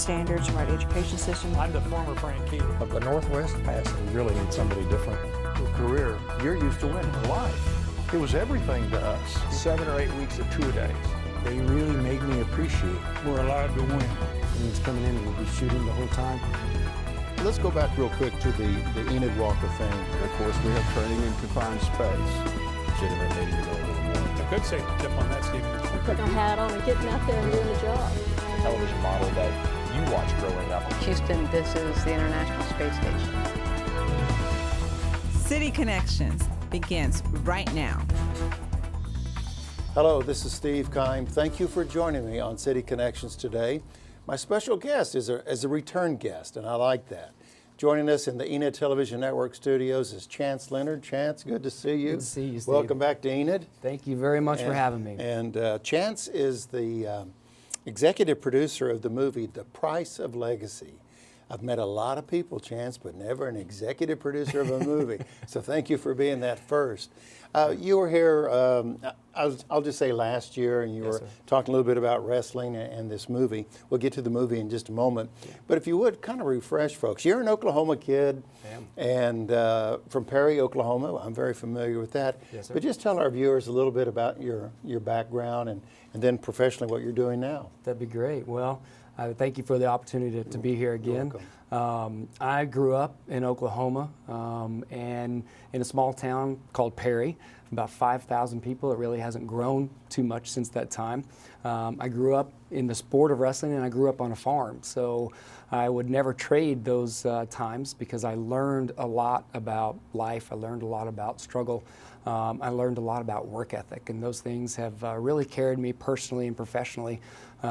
standards and right education system. I'm the former Frank Key. Of the Northwest Pass, we really need somebody different. Your career, you're used to winning. Life, it was everything to us. 7 or 8 weeks of two-a-days. They really made me appreciate We're allowed to win. he's coming in and we'll be shooting the whole time. Let's go back real quick to the Enid Walk of Fame. Of course, we have training in confined space. Should have been maybe a little more. A good safety tip on that, Steve. Putting a hat on and getting out there and doing the job. Television model that you watched growing up. Houston, this is the International Space Station. City Connections begins right now. Hello, this is Steve Kime. Thank you for joining me on City Connections today. My special guest is a return guest, and I like that. Joining us in the Enid Television Network studios is Chance Leonard. Chance, good to see you. Good to see you, Steve. Welcome back to Enid. Thank you very much for having me. And Chance is the executive producer of the movie The Price of Legacy. I've met a lot of people, Chance, but never an executive producer of a movie. So thank you for being that first. You were here, I'll just say last year, and you were talking a little bit about wrestling and this movie. We'll get to the movie in just a moment. Yeah. But if you would, kind of refresh folks. You're an Oklahoma kid, and from Perry, Oklahoma. I'm very familiar with that. Yes, sir. But just tell our viewers a little bit about your background and then professionally what you're doing now. That'd be great. Well, thank you for the opportunity to be here again. I grew up in Oklahoma and in a small town called Perry, about 5,000 people. It really hasn't grown too much since that time. I grew up in the sport of wrestling, and I grew up on a farm. So I would never trade those times because I learned a lot about life. I learned a lot about struggle. I learned a lot about work ethic, and those things have really carried me personally and professionally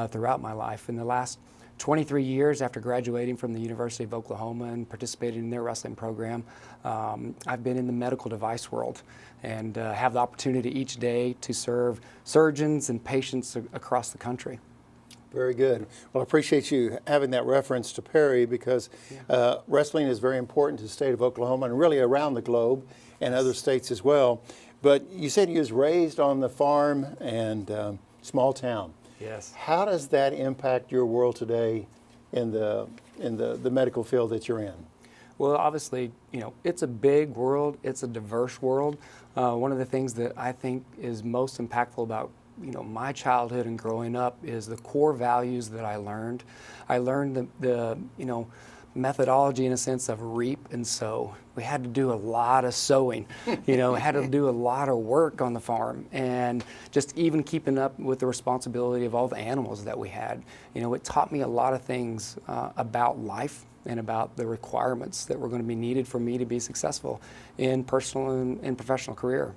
throughout my life. In the last 23 years after graduating from the University of Oklahoma and participating in their wrestling program, I've been in the medical device world and have the opportunity each day to serve surgeons and patients across the country. Very good. Well, I appreciate you having that reference to Perry because wrestling is very important to the state of Oklahoma and really around the globe and other states as well. But you said you was raised on the farm and small town. Yes. How does that impact your world today in the medical field that you're in? Well, obviously, you know, it's a big world. It's a diverse world. One of the things that I think is most impactful about my childhood and growing up is the core values that I learned. I learned the methodology in a sense of reap and sow. We had to do a lot of sowing, had to do a lot of work on the farm, and just even keeping up with the responsibility of all the animals that we had. It taught me a lot of things about life and about the requirements that were going to be needed for me to be successful in personal and professional career.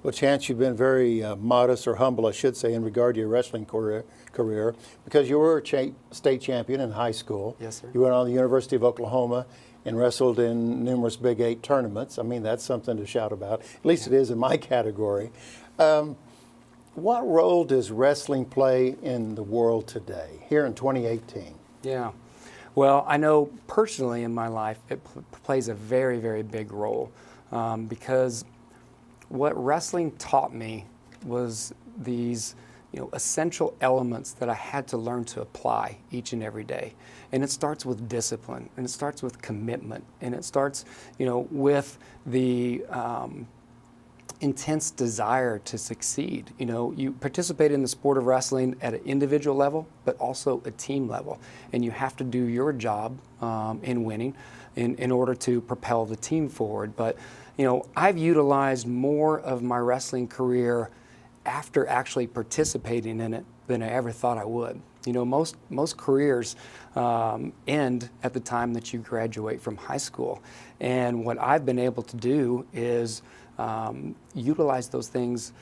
Well, Chance, you've been very modest, or humble, I should say, in regard to your wrestling career because you were a state champion in high school. Yes, sir. You went on to the University of Oklahoma and wrestled in numerous Big 8 tournaments. I mean, that's something to shout about. At least it is in my category. What role does wrestling play in the world today, here in 2018? Yeah. Well, I know personally in my life it plays a very, very big role because what wrestling taught me was these essential elements that I had to learn to apply each and every day. And it starts with discipline, and it starts with commitment, and it starts with the intense desire to succeed. You participate in the sport of wrestling at an individual level, but also a team level. And you have to do your job in winning in order to propel the team forward. But I've utilized more of my wrestling career after actually participating in it than I ever thought I would. Most careers end at the time that you graduate from high school. And what I've been able to do is utilize those things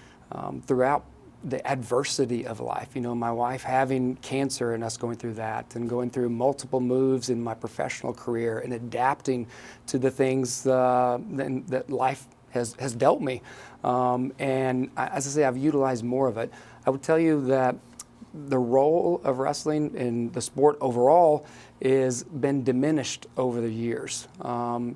throughout the adversity of life. My wife having cancer and us going through that and going through multiple moves in my professional career and adapting to the things that life has dealt me. And as I say, I've utilized more of it. I would tell you that the role of wrestling in the sport overall is been diminished over the years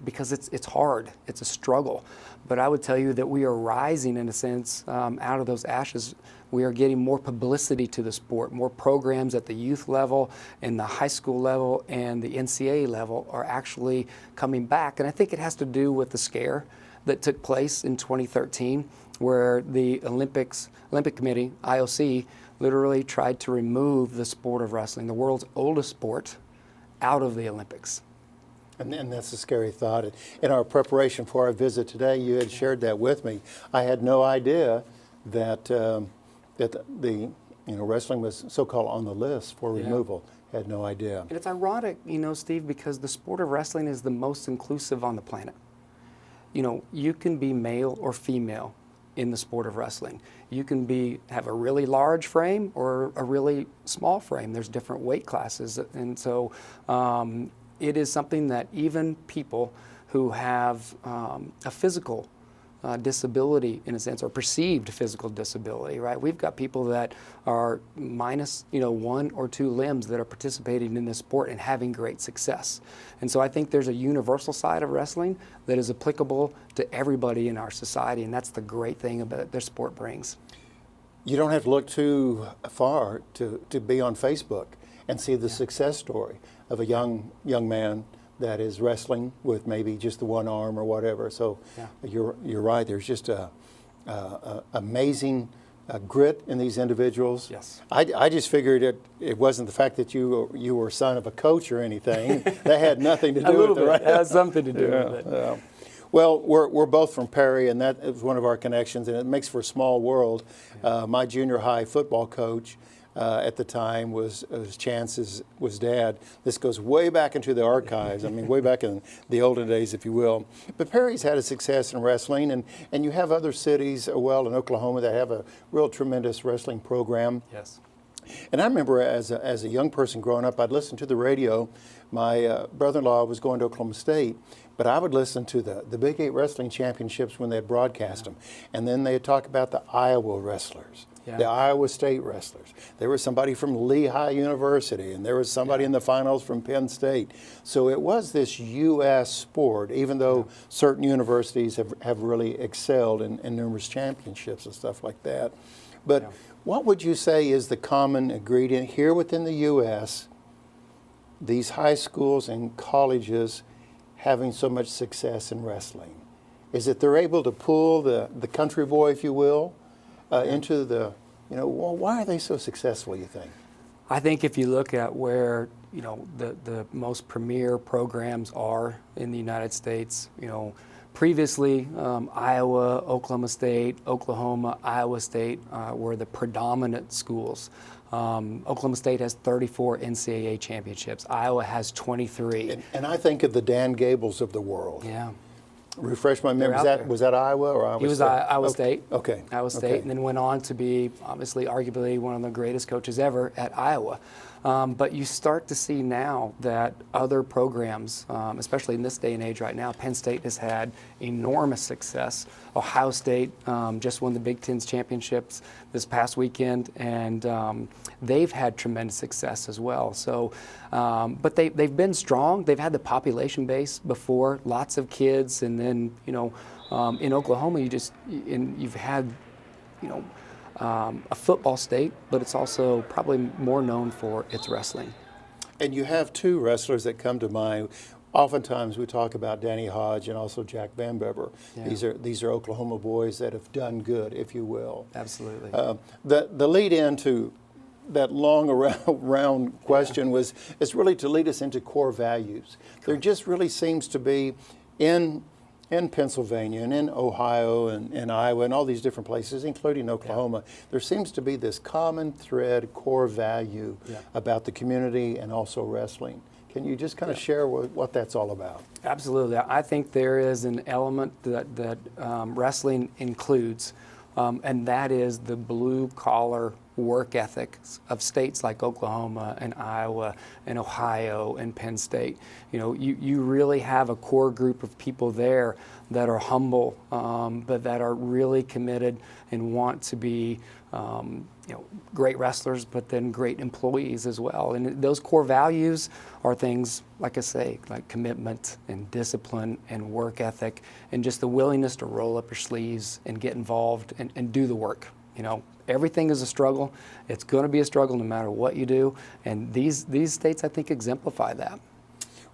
because it's hard, it's a struggle. But I would tell you that we are rising in a sense out of those ashes. We are getting more publicity to the sport, more programs at the youth level and the high school level and the NCAA level are actually coming back. And I think it has to do with the scare that took place in 2013 where the Olympic Committee, IOC, literally tried to remove the sport of wrestling, the world's oldest sport, out of the Olympics. And that's a scary thought. In our preparation for our visit today, you had shared that with me. I had no idea that the wrestling was so-called on the list for removal. Had no idea. And it's ironic, Steve, because the sport of wrestling is the most inclusive on the planet. You can be male or female in the sport of wrestling. You can have a really large frame or a really small frame. There's different weight classes, and so it is something that even people who have a physical disability, in a sense, or perceived physical disability, right? We've got people that are minus, 1 or 2 limbs that are participating in this sport and having great success. And so I think there's a universal side of wrestling that is applicable to everybody in our society, and that's the great thing about this sport brings. You don't have to look too far to be on Facebook and see the success story of a young man that is wrestling with maybe just the one arm or whatever. So you're right. There's just a amazing grit in these individuals. Yes. I just figured it wasn't the fact that you were son of a coach or anything. That had nothing to do with it, right? It has something to do with it. Yeah. Well, we're both from Perry, and that is one of our connections, and it makes for a small world. My junior high football coach at the time was Chance's dad. This goes way back into the archives. I mean, way back in the olden days, if you will. But Perry's had a success in wrestling, and you have other cities, in Oklahoma, that have a real tremendous wrestling program. Yes. And I remember as a young person growing up, I'd listen to the radio. My brother-in-law was going to Oklahoma State, but I would listen to the Big 8 Wrestling Championships when they'd broadcast them. And then they'd talk about the Iowa wrestlers. Yeah. The Iowa State wrestlers. There was somebody from Lehigh University, and there was somebody in the finals from Penn State. So it was this U.S. sport, even though certain universities have really excelled in numerous championships and stuff like that. But what would you say is the common ingredient here within the U.S., these high schools and colleges having so much success in wrestling? Is it they're able to pull the country boy, if you will, into the, why are they so successful, you think? I think if you look at where, the most premier programs are in the United States, previously Iowa, Oklahoma State, Oklahoma, Iowa State were the predominant schools. Oklahoma State has 34 NCAA championships. Iowa has 23. And I think of the Dan Gables of the world. Yeah. Refresh my memory. Was that Iowa or Iowa State? He was Iowa State. Okay. Iowa State, Okay. and then went on to be, obviously, arguably one of the greatest coaches ever at Iowa. But you start to see now that other programs, especially in this day and age right now, Penn State has had enormous success. Ohio State just won the Big Ten's championships this past weekend, and they've had tremendous success as well. So, but they've been strong. They've had the population base before, lots of kids, and then in Oklahoma, you've had a football state, but it's also probably more known for its wrestling. And you have two wrestlers that come to mind. Oftentimes we talk about Danny Hodge and also Jack Van Beber. Yeah. These are Oklahoma boys that have done good, if you will. Absolutely. The lead into that long round question is really to lead us into core values. Correct. There just really seems to be in Pennsylvania and in Ohio and Iowa and all these different places, including Oklahoma, there seems to be this common thread, core value about the community and also wrestling. Can you just kind of share what that's all about? Absolutely. I think there is an element that wrestling includes, and that is the blue-collar work ethics of states like Oklahoma and Iowa and Ohio and Penn State. You know, you really have a core group of people there that are humble, but that are really committed and want to be great wrestlers, but then great employees as well. And those core values are things, like I say, like commitment and discipline and work ethic and just the willingness to roll up your sleeves and get involved and do the work. You know, everything is a struggle. It's going to be a struggle no matter what you do. And these states, I think, exemplify that.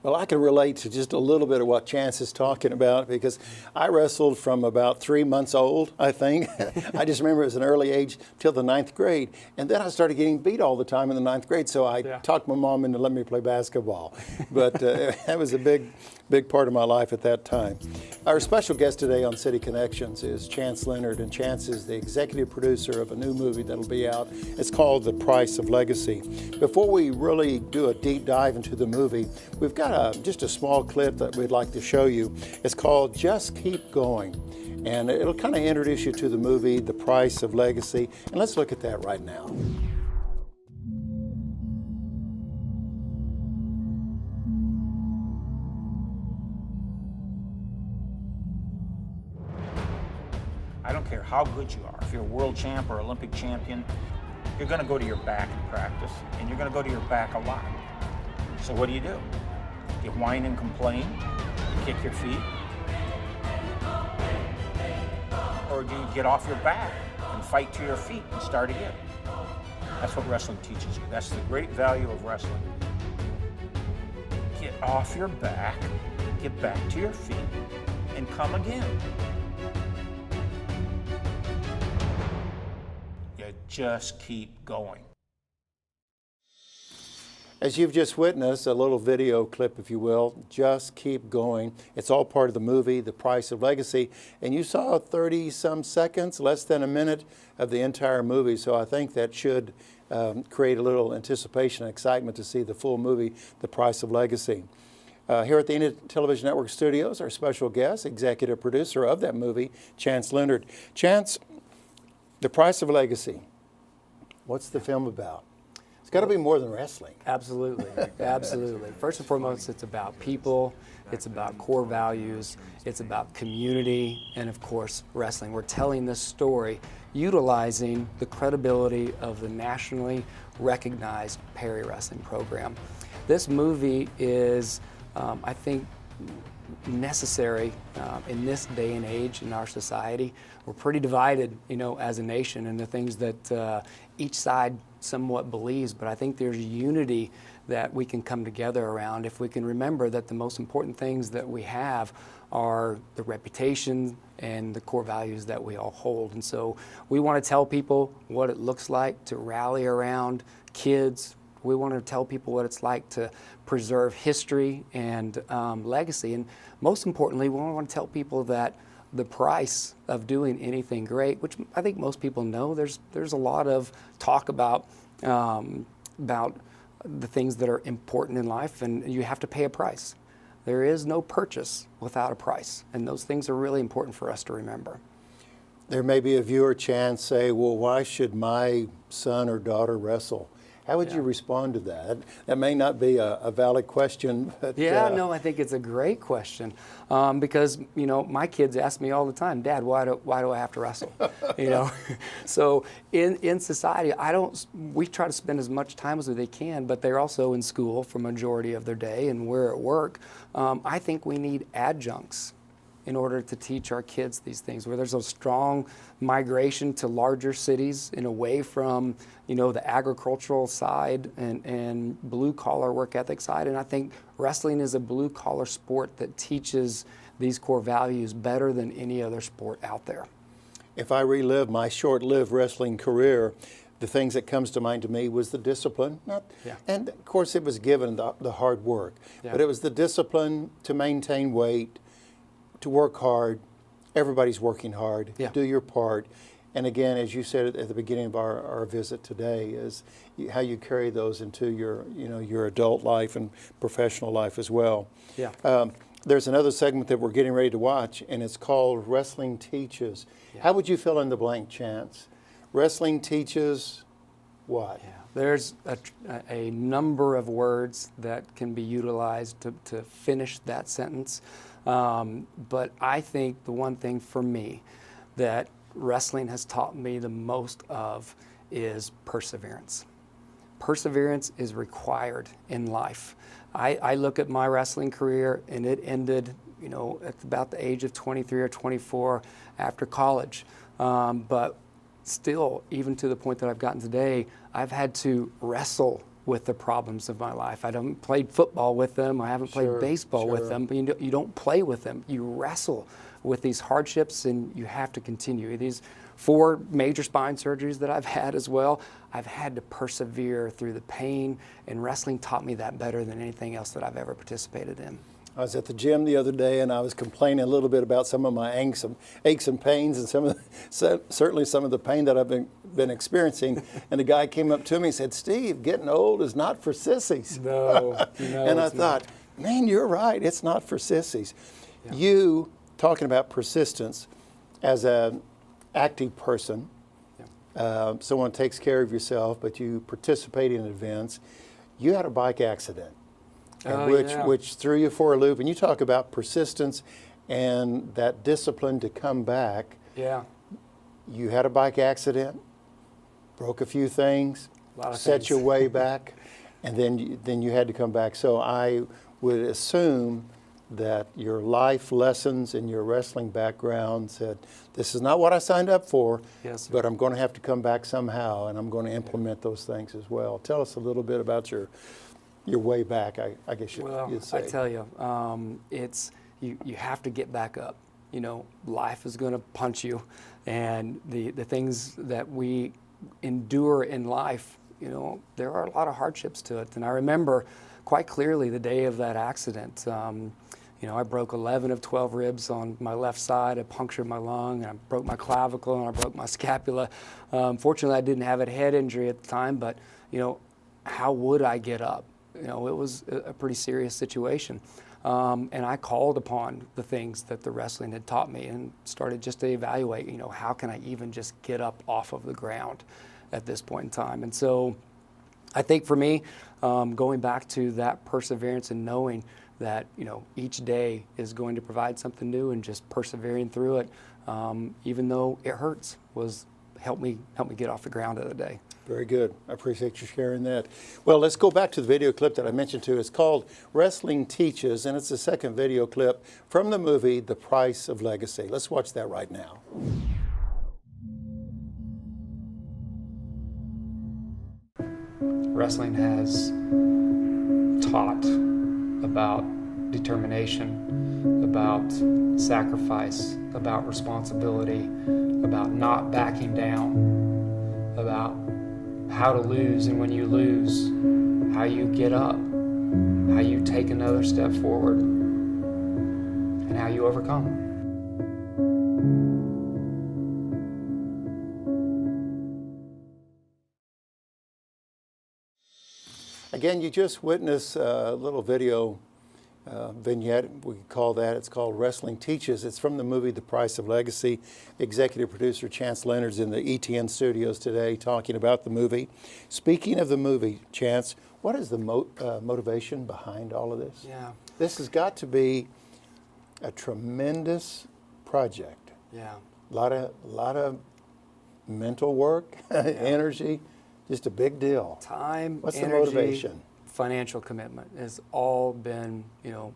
Well, I can relate to just a little bit of what Chance is talking about because I wrestled from about 3 months old, I think. I just remember it was an early age till the 9th grade. And then I started getting beat all the time in the 9th grade, so I talked my mom into letting me play basketball. But that was a big part of my life at that time. Our special guest today on City Connections is Chance Leonard, and Chance is the executive producer of a new movie that'll be out. It's called The Price of Legacy. Before we really do a deep dive into the movie, we've got just a small clip that we'd like to show you. It's called Just Keep Going, and it'll kind of introduce you to the movie The Price of Legacy, and let's look at that right now. I don't care how good you are. If you're a world champ or Olympic champion, you're going to go to your back in practice, and you're going to go to your back a lot. So what do? You whine and complain, you kick your feet, or do you get off your back and fight to your feet and start again? That's what wrestling teaches you. That's the great value of wrestling. Get off your back, get back to your feet, and come again. You just keep going. As you've just witnessed, a little video clip, if you will, Just Keep Going. It's all part of the movie, The Price of Legacy. And you saw 30-some seconds, less than a minute of the entire movie. So I think that should create a little anticipation and excitement to see the full movie, The Price of Legacy. Here at the Enid Television Network studios, our special guest, executive producer of that movie, Chance Leonard. Chance, The Price of Legacy, what's the film about? It's got to be more than wrestling. Absolutely, absolutely. First and foremost, it's about people, it's about core values, it's about community, and of course, wrestling. We're telling this story utilizing the credibility of the nationally recognized Perry Wrestling program. This movie is, I think, necessary in this day and age in our society. We're pretty divided, as a nation, and the things that each side somewhat believes, but I think there's unity that we can come together around if we can remember that the most important things that we have are the reputation and the core values that we all hold. And so we want to tell people what it looks like to rally around kids. We want to tell people what it's like to preserve history and legacy. And most importantly, we want to tell people that the price of doing anything great, which I think most people know, there's a lot of talk about the things that are important in life, and you have to pay a price. There is no purchase without a price, and those things are really important for us to remember. There may be a viewer, Chance, say, well, why should my son or daughter wrestle? How would you respond to that? That may not be a valid question. But, no, I think it's a great question because, my kids ask me all the time, Dad, why do I have to wrestle? So in society, we try to spend as much time as they can, but they're also in school for majority of their day, and we're at work. I think we need adjuncts in order to teach our kids these things, where there's a strong migration to larger cities and away from, the agricultural side and blue-collar work ethic side. And I think wrestling is a blue-collar sport that teaches these core values better than any other sport out there. If I relive my short-lived wrestling career, the things that comes to mind to me was the discipline. And of course it was given the hard work, but it was the discipline to maintain weight, to work hard. Everybody's working hard. Do your part. And again, as you said at the beginning of our visit today, is how you carry those into your adult life and professional life as well. There's another segment that we're getting ready to watch, and it's called Wrestling Teaches. How would you fill in the blank, Chance? Wrestling teaches What? There's a number of words that can be utilized to finish that sentence. But I think the one thing for me that wrestling has taught me the most of is perseverance. Perseverance is required in life. I look at my wrestling career, and it ended, at about the age of 23 or 24 after college. But still, even to the point that I've gotten today, I've had to wrestle with the problems of my life. I haven't played football with them. I haven't played baseball with them. But you don't play with them. You wrestle with these hardships, and you have to continue. These 4 major spine surgeries that I've had as well, I've had to persevere through the pain, and wrestling taught me that better than anything else that I've ever participated in. I was at the gym the other day, and I was complaining a little bit about some of my aches and pains, and certainly some of the pain that I've been experiencing. And the guy came up to me and said, "Steve, getting old is not for sissies." No, and I thought, man, you're right. It's not for sissies. Yeah. You talking about persistence as an active person, someone takes care of yourself, but you participate in events. You had a bike accident. Which threw you for a loop. And you talk about persistence and that discipline to come back. Yeah. You had a bike accident, broke a few things, set your way back, and then you had to come back. So I would assume that your life lessons and your wrestling background said, this is not what I signed up for, but I'm going to have to come back somehow, and I'm going to implement those things as well. Tell us a little bit about your way back, I guess you'd say. I tell you, it's you have to get back up. Life is going to punch you, and the things that we endure in life, there are a lot of hardships to it. And I remember quite clearly the day of that accident. I broke 11 of 12 ribs on my left side. I punctured my lung, and I broke my clavicle, and I broke my scapula. Fortunately, I didn't have a head injury at the time, but how would I get up? It was a pretty serious situation. And I called upon the things that the wrestling had taught me and started just to evaluate, how can I even just get up off of the ground at this point in time? And so I think for me, going back to that perseverance and knowing that, each day is going to provide something new, and just persevering through it, even though it hurts, was help me get off the ground of the day. Very good. I appreciate you sharing that. Well, let's go back to the video clip that I mentioned to. It's called Wrestling Teaches, and it's the second video clip from the movie The Price of Legacy. Let's watch that right now. Wrestling has taught about determination, about sacrifice, about responsibility, about not backing down, about how to lose, and when you lose, how you get up, how you take another step forward, and how you overcome. Again, you just witnessed a little video vignette, we call that. It's called Wrestling Teaches. It's from the movie The Price of Legacy. Executive producer Chance Leonard's in the ETN studios today talking about the movie. Speaking of the movie, Chance, what is the motivation behind all of this? Yeah. This has got to be a tremendous project. Yeah. A lot of mental work, energy, just a big deal. Time, What's energy, the motivation? Financial commitment has all been,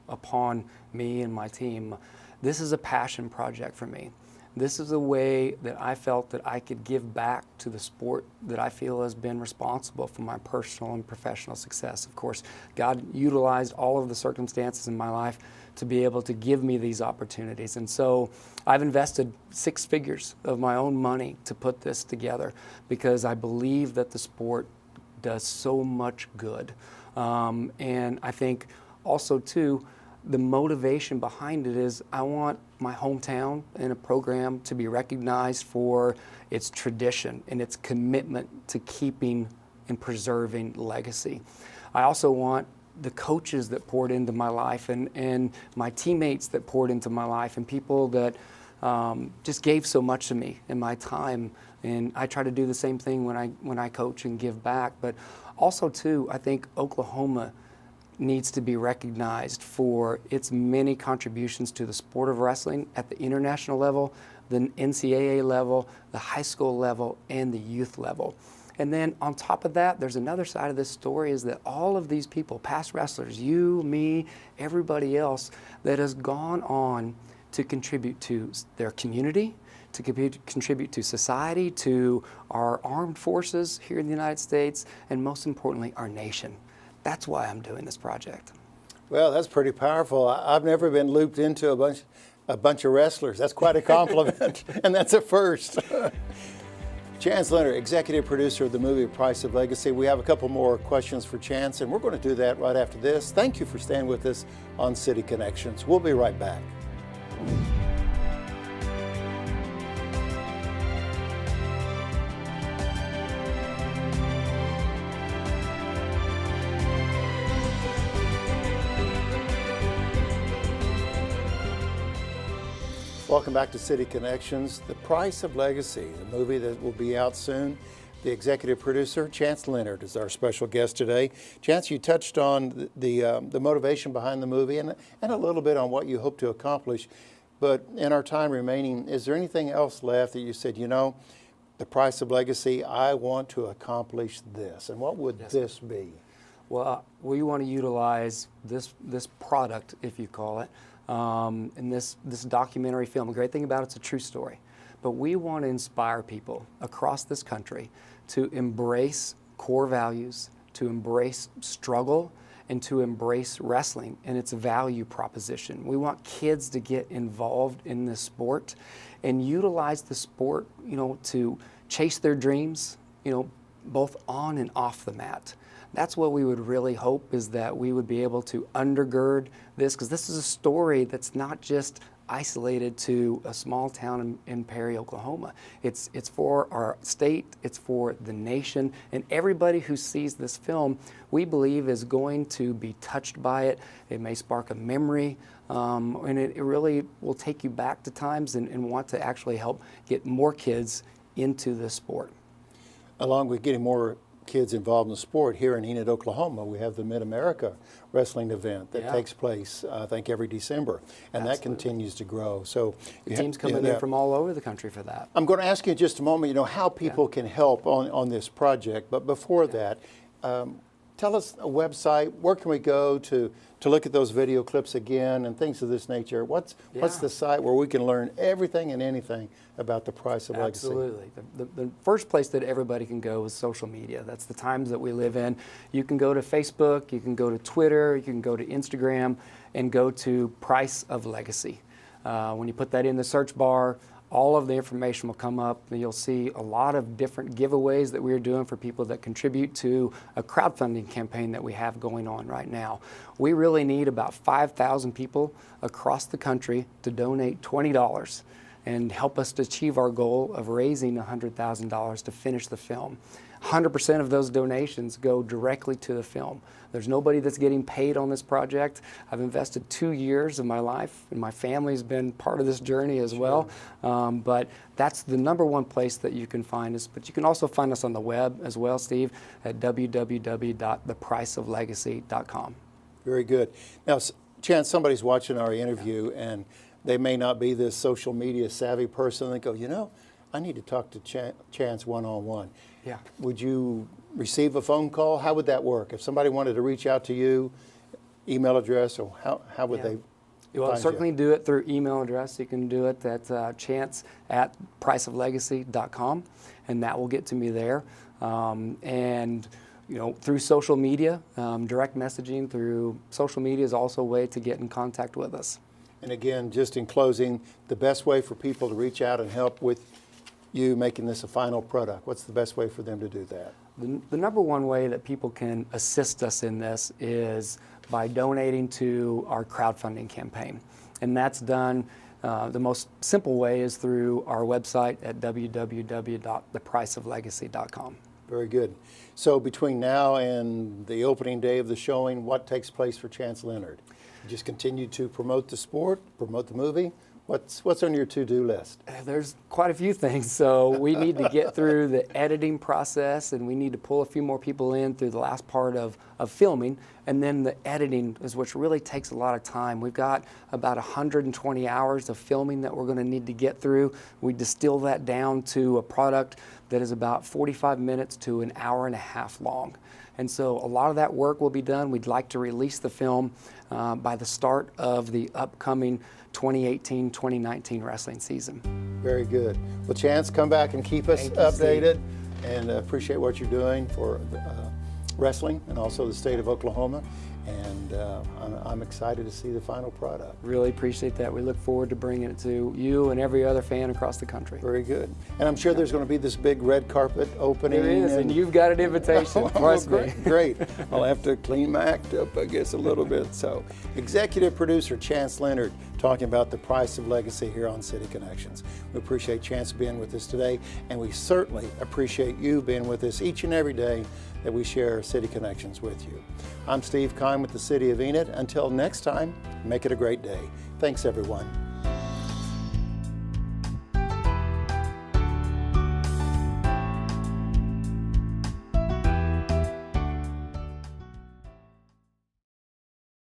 upon me and my team. This is a passion project for me. This is a way that I felt that I could give back to the sport that I feel has been responsible for my personal and professional success. Of course, God utilized all of the circumstances in my life to be able to give me these opportunities. And so I've invested 6 figures of my own money to put this together, because I believe that the sport does so much good. And I think also, too, the motivation behind it is I want my hometown and a program to be recognized for its tradition and its commitment to keeping and preserving legacy. I also want the coaches that poured into my life and my teammates that poured into my life, and people that just gave so much to me in my time. And I try to do the same thing when I coach and give back. But also, too, I think Oklahoma needs to be recognized for its many contributions to the sport of wrestling at the international level, the NCAA level, the high school level, and the youth level. And then on top of that, there's another side of this story is that all of these people, past wrestlers, you, me, everybody else, that has gone on to contribute to their community, to contribute to society, to our armed forces here in the United States, and most importantly, our nation. That's why I'm doing this project. Well, that's pretty powerful. I've never been looped into a bunch of wrestlers. That's quite a compliment, and that's a first. Chance Leonard, executive producer of the movie Price of Legacy. We have a couple more questions for Chance, and we're going to do that right after this. Thank you for staying with us on City Connections. We'll be right back. Welcome back to City Connections. The Price of Legacy, the movie that will be out soon. The executive producer, Chance Leonard, is our special guest today. Chance, you touched on the motivation behind the movie and a little bit on what you hope to accomplish. But in our time remaining, is there anything else left that you said, you know, the Price of Legacy, I want to accomplish this? And what would this be? Well, we want to utilize this product, if you call it, in this documentary film. The great thing about it's a true story. But we want to inspire people across this country to embrace core values, to embrace struggle, and to embrace wrestling and its value proposition. We want kids to get involved in this sport and utilize the sport, you know, to chase their dreams, you know, both on and off the mat. That's what we would really hope, is that we would be able to undergird this, because this is a story that's not just isolated to a small town in Perry, Oklahoma. It's for our state, it's for the nation, and everybody who sees this film, we believe, is going to be touched by it. It may spark a memory, and it really will take you back to times and want to actually help get more kids into this sport. Along with getting more kids involved in the sport, here in Enid, Oklahoma, we have the Mid-America Wrestling event that takes place, I think, every December, and that continues to grow. So teams coming in from all over the country for that. I'm going to ask you in just a moment, you know, how people can help on this project, but before that, tell us a website. Where can we go to look at those video clips again and things of this nature? What's the site where we can learn everything and anything about the Price of Legacy? Absolutely. The first place that everybody can go is social media. That's the times that we live in. You can go to Facebook, you can go to Twitter, you can go to Instagram, and go to Price of Legacy. When you put that in the search bar, all of the information will come up, and you'll see a lot of different giveaways that we're doing for people that contribute to a crowdfunding campaign that we have going on right now. We really need about 5,000 people across the country to donate $20 and help us to achieve our goal of raising $100,000 to finish the film. 100% of those donations go directly to the film. There's nobody that's getting paid on this project. I've invested 2 years of my life, and my family's been part of this journey as well. But that's the number one place that you can find us. But you can also find us on the web as well, Steve, at www.thepriceoflegacy.com. Very good. Now, Chance, somebody's watching our interview, and they may not be this social media savvy person. They go, you know, I need to talk to Chance one-on-one. Yeah. Would you receive a phone call? How would that work? If somebody wanted to reach out to you, email address, or how would they Well, certainly do it through email address. You can do it at chance@priceoflegacy.com, and that will get to me there. And you know, through social media, direct messaging through social media is also a way to get in contact with us. And again, just in closing, the best way for people to reach out and help with you making this a final product, what's the best way for them to do that? The number one way that people can assist us in this is by donating to our crowdfunding campaign. And that's done, the most simple way is through our website at www.thepriceoflegacy.com. Very good. So between now and the opening day of the showing, what takes place for Chance Leonard? You just continue to promote the sport, promote the movie. What's on your to-do list? There's quite a few things. So we need to get through the editing process, and we need to pull a few more people in through the last part of filming. And then the editing is which really takes a lot of time. We've got about 120 hours of filming that we're going to need to get through. We distill that down to a product that is about 45 minutes to an hour and a half long. And so a lot of that work will be done. We'd like to release the film by the start of the upcoming 2018-2019 wrestling season. Very good. Well, Chance, come back and keep us Thank you, updated, and appreciate what you're doing for wrestling and also the state of Oklahoma. And I'm excited to see the final product. Really appreciate that. We look forward to bringing it to you and every other fan across the country. Very good. And I'm sure there's going to be this big red carpet opening. There is, and you've got an invitation. Trust me. Great. I'll have to clean my act up, I guess, a little bit. So, executive producer Chance Leonard talking about the price of legacy here on City Connections. We appreciate Chance being with us today, and we certainly appreciate you being with us each and every day that we share City Connections with you. I'm Steve Kime with the City of Enid. Until next time, make it a great day. Thanks, everyone.